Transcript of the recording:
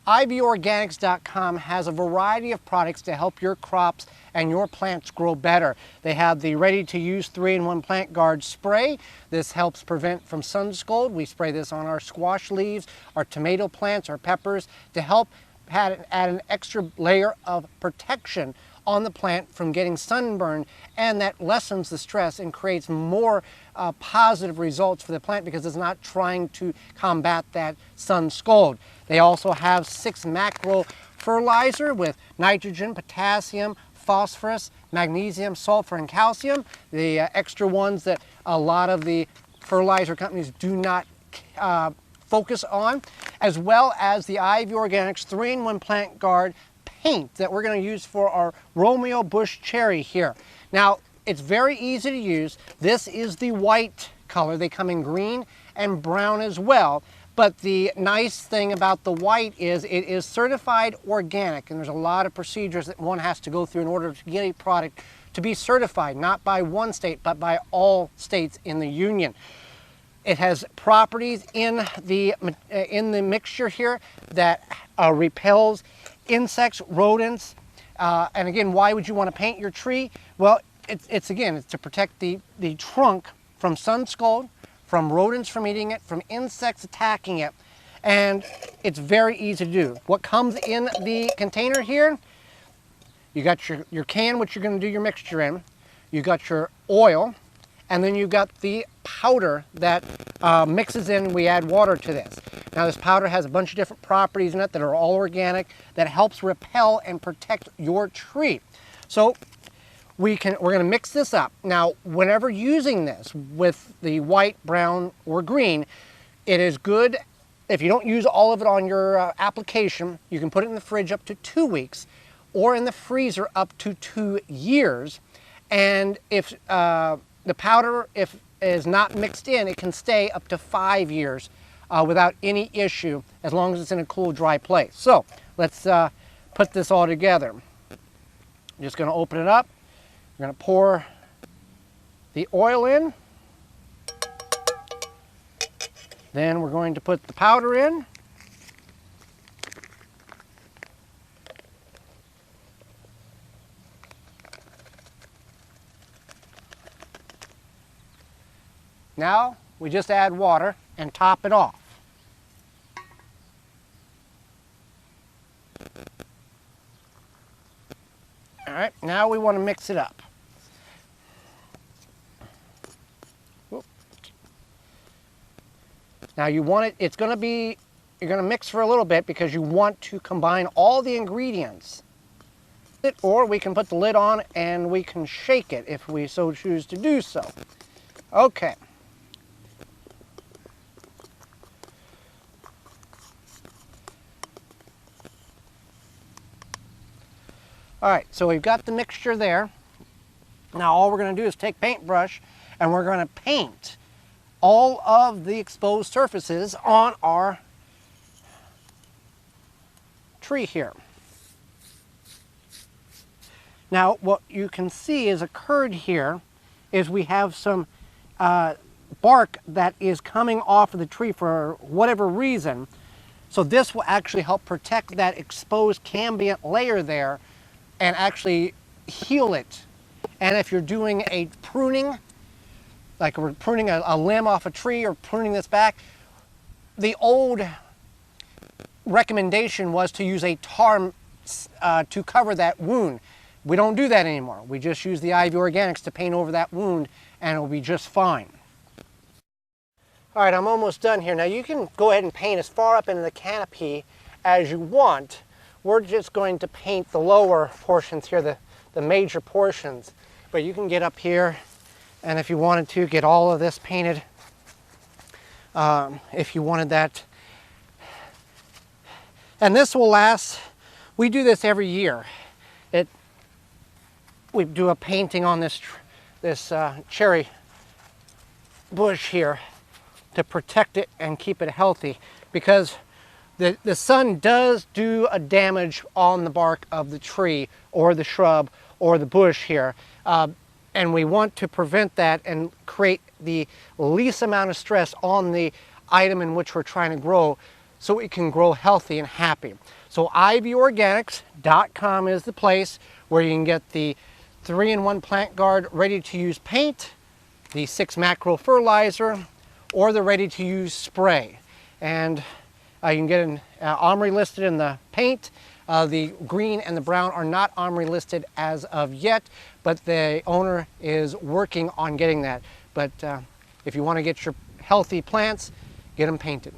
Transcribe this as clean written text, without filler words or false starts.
ivyorganics.com has a variety of products to help your crops and your plants grow better. They have the ready-to-use 3-in-1 Plant Guard spray. This helps prevent from sun scald. We spray this on our squash leaves, our tomato plants, our peppers to help add an extra layer of protection on the plant from getting sunburned, and that lessens the stress and creates more positive results for the plant because it's not trying to combat that sun scald. They also have 6 macro fertilizer with nitrogen, potassium, phosphorus, magnesium, sulfur, and calcium. The extra ones that a lot of the fertilizer companies do not focus on, as well as the Ivy Organics 3-in-1 Plant Guard paint that we're going to use for our Romeo Bush cherry here. Now, it's very easy to use. This is the white color. They come in green and brown as well. But the nice thing about the white is it is certified organic, and there's a lot of procedures that one has to go through in order to get a product to be certified, not by one state, but by all states in the union. It has properties in the mixture here that repels insects, rodents, and again, why would you want to paint your tree? Well, it's to protect the trunk from sun scald, from rodents from eating it, from insects attacking it, and it's very easy to do. What comes in the container here, you got your can, which you're going to do your mixture in, you got your oil, and then you've got the powder that mixes in. We add water to this. Now this powder has a bunch of different properties in it that are all organic that helps repel and protect your tree. So we're going to mix this up. Now whenever using this with the white, brown, or green, it is good if you don't use all of it on your application. You can put it in the fridge up to 2 weeks or in the freezer up to 2 years. And if the powder, if is not mixed in, it can stay up to 5 years without any issue, as long as it's in a cool, dry place. So let's put this all together. I'm just going to open it up. We're going to pour the oil in. Then we're going to put the powder in. Now we just add water and top it off. All right, now we want to mix it up. Now you want it, you're going to mix for a little bit because you want to combine all the ingredients. Or we can put the lid on and we can shake it if we so choose to do so. Okay. All right, so we've got the mixture there. Now all we're going to do is take paintbrush and we're going to paint all of the exposed surfaces on our tree here. Now what you can see is occurred here is we have some bark that is coming off of the tree for whatever reason. So this will actually help protect that exposed cambium layer there and actually heal it. And if you're doing a pruning, like we're pruning a limb off a tree or pruning this back, the old recommendation was to use a tar to cover that wound. We don't do that anymore. We just use the Ivy Organics to paint over that wound and it'll be just fine. All right, I'm almost done here. Now you can go ahead and paint as far up into the canopy as you want. We're just going to paint the lower portions here, the major portions. But you can get up here, and if you wanted to, get all of this painted. If you wanted that. And this will last, we do this every year. We do a painting on this cherry bush here to protect it and keep it healthy, because the sun does do a damage on the bark of the tree or the shrub or the bush here. And we want to prevent that and create the least amount of stress on the item in which we're trying to grow, so it can grow healthy and happy. So ivyorganics.com is the place where you can get the 3-in-1 Plant Guard ready-to-use paint, the 6 macro fertilizer, or the ready-to-use spray. And you can get an OMRI listed in the paint. The green and the brown are not OMRI listed as of yet, but the owner is working on getting that. But if you want to get your healthy plants, get them painted.